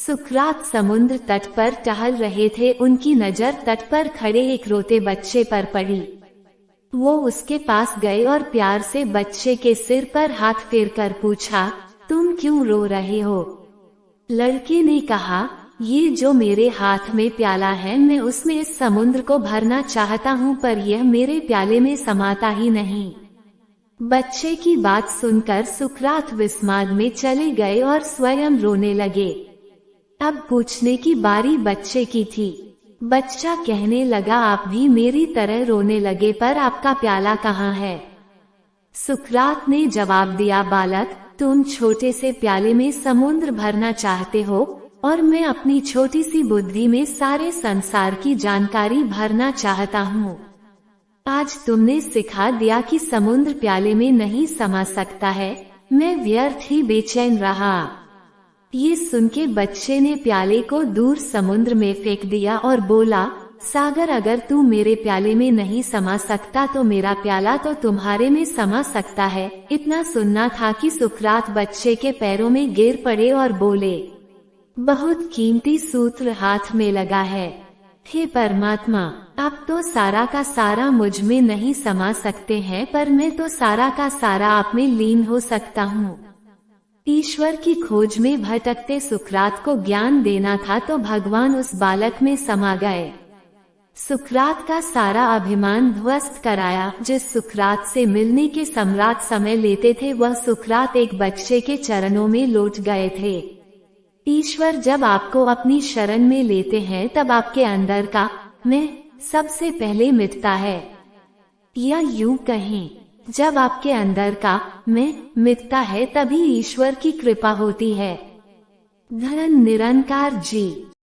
सुकरात समुद्र तट पर टहल रहे थे। उनकी नजर तट पर खड़े एक रोते बच्चे पर पड़ी। वो उसके पास गए और प्यार से बच्चे के सिर पर हाथ फेरकर पूछा, तुम क्यों रो रहे हो? लड़के ने कहा, ये जो मेरे हाथ में प्याला है, मैं उसमें इस समुद्र को भरना चाहता हूँ, पर यह मेरे प्याले में समाता ही नहीं। बच्चे की बात सुनकर सुकरात विस्माद में चले गए और स्वयं रोने लगे। अब पूछने की बारी बच्चे की थी। बच्चा कहने लगा, आप भी मेरी तरह रोने लगे, पर आपका प्याला कहाँ है? सुकरात ने जवाब दिया, बालक, तुम छोटे से प्याले में समुद्र भरना चाहते हो और मैं अपनी छोटी सी बुद्धि में सारे संसार की जानकारी भरना चाहता हूँ। आज तुमने सिखा दिया कि समुद्र प्याले में नहीं समा सकता है। मैं व्यर्थ ही बेचैन रहा। ये सुनके बच्चे ने प्याले को दूर समुद्र में फेंक दिया और बोला, सागर, अगर तू मेरे प्याले में नहीं समा सकता तो मेरा प्याला तो तुम्हारे में समा सकता है। इतना सुनना था कि सुकरात बच्चे के पैरों में गिर पड़े और बोले, बहुत कीमती सूत्र हाथ में लगा है। हे परमात्मा, आप तो सारा का सारा मुझ में नहीं समा सकते हैं, पर मैं तो सारा का सारा आप में लीन हो सकता हूँ। ईश्वर की खोज में भटकते सुकरात को ज्ञान देना था तो भगवान उस बालक में समा गए। सुकरात का सारा अभिमान ध्वस्त कराया। जिस सुकरात से मिलने के सम्राट समय लेते थे, वह सुकरात एक बच्चे के चरणों में लौट गए थे। ईश्वर जब आपको अपनी शरण में लेते हैं, तब आपके अंदर का मैं सबसे पहले मिटता है। या यूं कहें, जब आपके अंदर का मैं मिटता है, तभी ईश्वर की कृपा होती है। धन निरंकार जी।